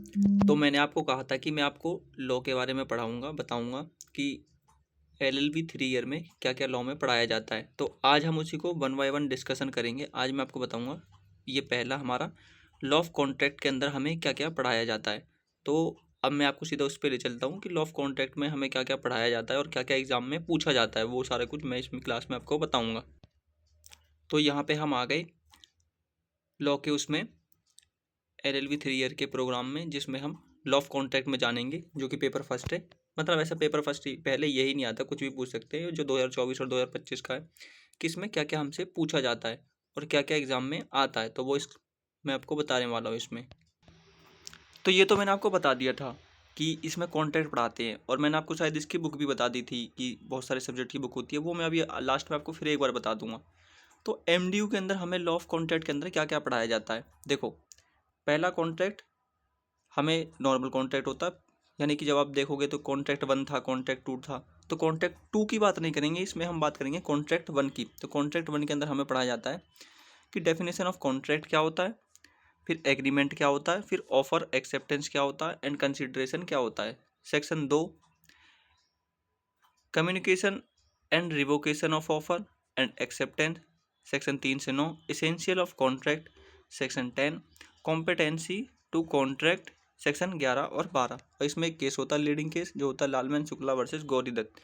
तो मैंने आपको कहा था कि मैं आपको लॉ के बारे में पढ़ाऊँगा, बताऊँगा कि एलएलबी 3 ईयर में क्या-क्या लॉ में पढ़ाया जाता है। तो आज हम उसी को वन बाय वन डिस्कशन करेंगे। आज मैं आपको बताऊँगा, ये पहला हमारा लॉ ऑफ कॉन्ट्रैक्ट के अंदर हमें क्या-क्या पढ़ाया जाता है। तो अब मैं आपको सीधा उस पे ले चलता हूँ कि लॉ ऑफ कॉन्ट्रैक्ट में हमें क्या-क्या पढ़ाया जाता है और क्या-क्या एग्ज़ाम में पूछा जाता है, वो सारा कुछ मैं इसमें क्लास में आपको बताऊँगा। तो यहाँ पे हम आ गए लॉ के उसमें एलएलबी 3 ईयर के प्रोग्राम में, जिसमें हम लॉ ऑफ कॉन्ट्रैक्ट में जानेंगे, जो कि पेपर फर्स्ट है। मतलब ऐसा पेपर फर्स्ट ही पहले यही नहीं आता, कुछ भी पूछ सकते हैं, जो 2024 और 2025 का है कि इसमें क्या क्या हमसे पूछा जाता है और क्या क्या एग्जाम में आता है। तो वो इस मैं आपको बताने वाला हूँ इसमें। तो ये तो मैंने आपको बता दिया था कि इसमें कॉन्ट्रैक्ट पढ़ाते हैं, और मैंने आपको शायद इसकी बुक भी बता दी थी कि बहुत सारे सब्जेक्ट की बुक होती है, वो मैं अभी लास्ट में आपको फिर एक बार बता दूंगा। तो एमडीयू के अंदर हमें लॉ ऑफ कॉन्ट्रैक्ट के अंदर क्या क्या पढ़ाया जाता है, देखो। पहला कॉन्ट्रैक्ट हमें नॉर्मल कॉन्ट्रैक्ट होता है, यानी कि जब आप देखोगे तो कॉन्ट्रैक्ट 1 था, कॉन्ट्रैक्ट 2 था। तो कॉन्ट्रैक्ट 2 की बात नहीं करेंगे, इसमें हम बात करेंगे कॉन्ट्रैक्ट 1 की। तो कॉन्ट्रैक्ट 1 के अंदर हमें पढ़ाया जाता है कि डेफिनेशन ऑफ कॉन्ट्रैक्ट क्या होता है, फिर एग्रीमेंट क्या होता है, फिर ऑफर एक्सेप्टेंस क्या होता है, एंड कंसिडरेशन क्या होता है। Section 2 communication and revocation of offer and acceptance. Section 3 से 9 essential of contract. Section 10 competency to contract. Section 11 और 12। और इसमें एक केस होता है लीडिंग केस, जो होता है लालमैन शुक्ला वर्सेस गौरी दत्त।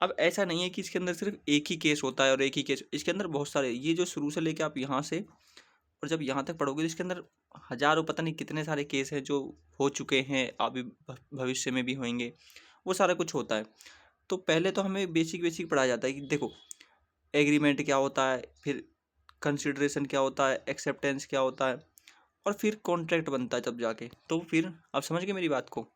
अब ऐसा नहीं है कि इसके अंदर सिर्फ एक ही केस होता है और एक ही केस, इसके अंदर बहुत सारे, ये जो शुरू से लेके आप यहाँ से और जब यहाँ तक पढ़ोगे तो इसके अंदर हजारों पता नहीं कितने सारे केस हैं जो हो चुके हैं, अभी भविष्य में भी होंगे, वो सारा कुछ होता है। तो पहले तो हमें बेसिक बेसिक पढ़ाया जाता है कि देखो एग्रीमेंट क्या होता है, फिर कंसिडरेशन क्या होता है, एक्सेप्टेंस क्या होता है, और फिर कॉन्ट्रैक्ट बनता है तब जाके। तो फिर आप समझ गए मेरी बात को।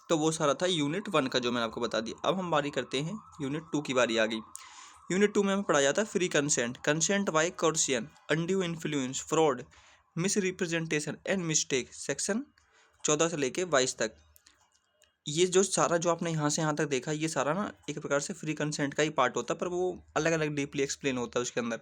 तो वो सारा था यूनिट 1 का जो मैंने आपको बता दिया। अब हम बारी करते हैं यूनिट 2 की, बारी आ गई। यूनिट 2 में हमें पढ़ाया जाता है free consent, consent by coercion, undue influence, fraud, misrepresentation and mistake. Section 14 से लेके 22 तक। ये जो सारा जो आपने यहाँ से यहाँ तक देखा, ये सारा ना एक प्रकार से फ्री कंसेंट का ही पार्ट होता है, पर वो अलग अलग डीपली एक्सप्लेन होता है उसके अंदर।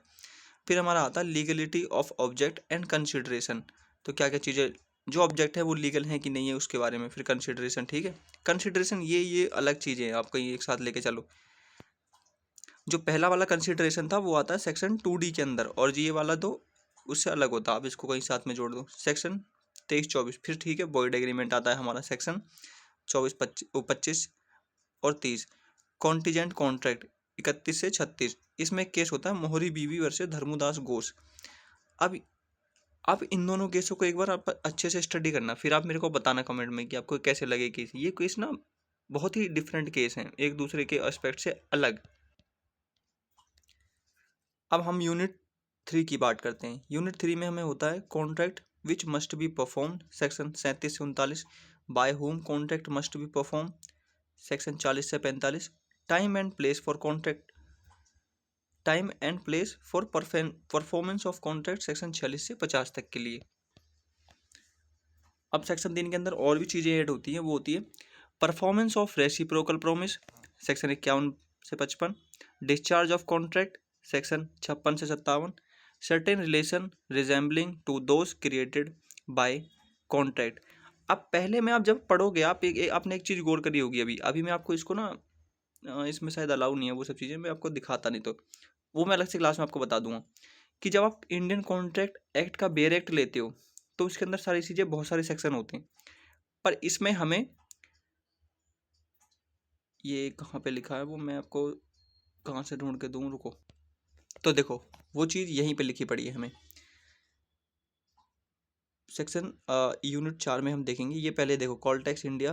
फिर हमारा आता है legality of object and consideration. तो क्या क्या चीज़ें, जो ऑब्जेक्ट है वो लीगल है कि नहीं है उसके बारे में। फिर कंसिडरेशन, ठीक है, कंसिडरेशन ये अलग चीज़ें हैं, आप कहीं एक साथ लेके चलो। जो पहला वाला कंसिडरेशन था वो आता है सेक्शन 2D के अंदर, और ये वाला तो उससे अलग होता है। आप इसको कहीं साथ में जोड़ दो, सेक्शन 23-24। फिर ठीक है, बॉयड एग्रीमेंट आता है हमारा सेक्शन 24-25 और 30। कॉन्टीजेंट कॉन्ट्रैक्ट 31 से 36। इसमें एक केस होता है मोहरी बीवी वर्सेस धर्मदास घोष। अब आप इन दोनों केसों को एक बार आप अच्छे से स्टडी करना, फिर आप मेरे को बताना कमेंट में कि आपको कैसे लगे केस। ये केस ना बहुत ही डिफरेंट केस हैं, एक दूसरे के एस्पेक्ट से अलग। अब हम यूनिट 3 की बात करते हैं। यूनिट 3 में हमें होता है contract which must be perform. Section 37 से 39। By whom contract must be perform. Section 40 से 45। Time and place for contract, time and place for performance of contract. Section 46 से 50 तक के लिए। अब सेक्शन 3 के अंदर और भी चीज़ें ऐड होती हैं, वो होती है performance of reciprocal promise. Section 51 से 55। Discharge of contract. सेक्शन 56 से 57। Certain relation resembling to those created by contract. अब पहले में आप जब पढ़ोगे, आप आपने एक चीज़ गौर करी होगी, अभी अभी मैं आपको इसको ना इसमें शायद अलाउ नहीं है वो सब चीज़ें, मैं आपको दिखाता नहीं, तो वो मैं अलग से क्लास में आपको बता दूंगा कि जब आप इंडियन कॉन्ट्रैक्ट एक्ट का बेयर एक्ट लेते हो तो उसके अंदर सारी चीज़ें, बहुत सारे सेक्शन होते हैं, पर इसमें हमें ये कहाँ पे लिखा है वो मैं आपको कहाँ से ढूंढ के दूँ, रुको। तो देखो वो चीज़ यहीं पे लिखी पड़ी है हमें। सेक्शन यूनिट 4 में हम देखेंगे। ये पहले देखो कॉल टैक्स इंडिया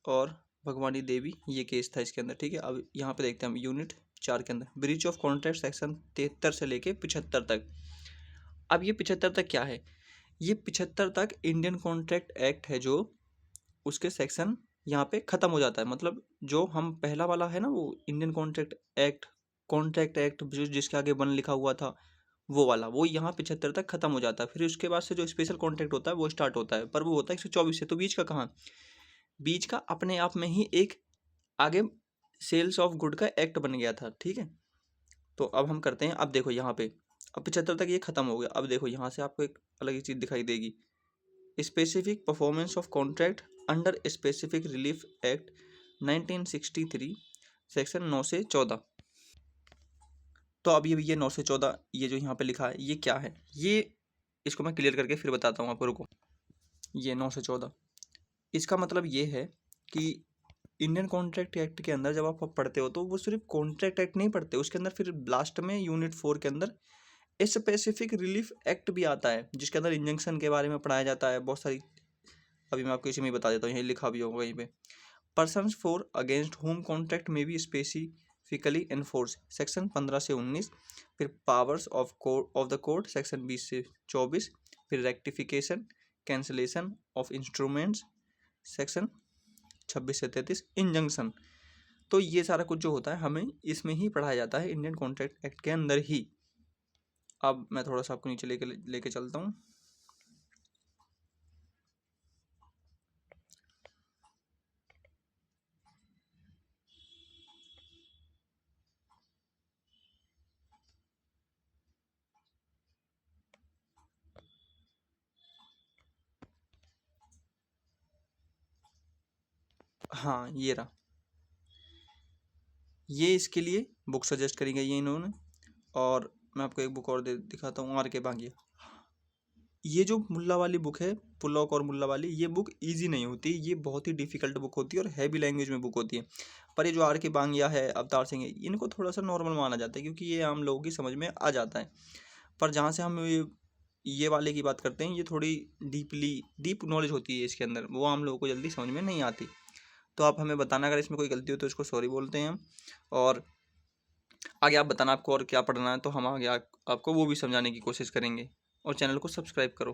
और भगवानी देवी, ये केस था इसके अंदर, ठीक है। अब यहाँ पे देखते हैं हम यूनिट 4 के अंदर ब्रीच ऑफ कॉन्ट्रैक्ट सेक्शन 73 से लेके 75 तक। अब ये 75 तक क्या है, ये 75 तक इंडियन कॉन्ट्रैक्ट एक्ट है, जो उसके सेक्शन यहाँ पे ख़त्म हो जाता है। मतलब जो हम पहला वाला है ना, वो इंडियन कॉन्ट्रैक्ट एक्ट जो जिसके आगे 1 लिखा हुआ था, वो वाला वो यहाँ 75 तक ख़त्म हो जाता है। फिर उसके बाद से जो स्पेशल कॉन्ट्रैक्ट होता है वो स्टार्ट होता है, पर वो होता है 124 से। तो बीच का कहाँ, बीच का अपने आप में ही एक आगे सेल्स ऑफ गुड का एक्ट बन गया था, ठीक है। तो अब हम करते हैं, अब देखो यहाँ पे अब 75 तक ये खत्म हो गया। अब देखो यहाँ से आपको एक अलग ही चीज़ दिखाई देगी, specific performance of contract under specific relief act 1963 section 9 से 14। तो अब ये 9 से 14 ये जो यहाँ पे लिखा है ये क्या है, ये इसको मैं क्लियर करके फिर बताता हूँ आपको, रुको। ये 9 से 14 इसका मतलब ये है कि इंडियन कॉन्ट्रैक्ट एक्ट के अंदर जब आप पढ़ते हो तो वो सिर्फ कॉन्ट्रैक्ट एक्ट नहीं पढ़ते, उसके अंदर फिर लास्ट में यूनिट 4 के अंदर स्पेसिफिक रिलीफ एक्ट भी आता है, जिसके अंदर इंजंक्शन के बारे में पढ़ाया जाता है बहुत सारी। अभी मैं आपको इसी में बता देता हूँ, यही लिखा भी होगा वहीं पे। Persons for against whom contract में भी स्पेसिफिकली एनफोर्स सेक्शन 15 से 19। फिर powers of the court section 20 से 24। फिर rectification cancellation of instruments section 26 से 33। इंजंक्शन, तो ये सारा कुछ जो होता है हमें इसमें ही पढ़ाया जाता है, इंडियन कॉन्ट्रैक्ट एक्ट के अंदर ही। अब मैं थोड़ा सा आपको नीचे लेके चलता हूँ। हाँ ये रहा, ये इसके लिए बुक सजेस्ट करी गई है इन्होंने। और मैं आपको एक बुक और दिखाता हूँ, R.K. भांगिया। ये जो मुल्ला वाली बुक है, पुलॉक और मुल्ला वाली, ये बुक इजी नहीं होती, ये बहुत ही डिफिकल्ट बुक होती है और हैवी लैंग्वेज में बुक होती है। पर ये जो R.K. भांगिया है, अवतार सिंह है, इनको थोड़ा सा नॉर्मल माना जाता है क्योंकि ये आम लोगों की समझ में आ जाता है। पर जहाँ से हम ये वाले की बात करते हैं, ये थोड़ी डीप नॉलेज होती है इसके अंदर, वो आम लोगों को जल्दी समझ में नहीं आती। तो आप हमें बताना अगर इसमें कोई गलती हो तो इसको सॉरी बोलते हैं हम। और आगे आप बताना आपको और क्या पढ़ना है, तो हम आगे आपको वो भी समझाने की कोशिश करेंगे। और चैनल को सब्सक्राइब करो।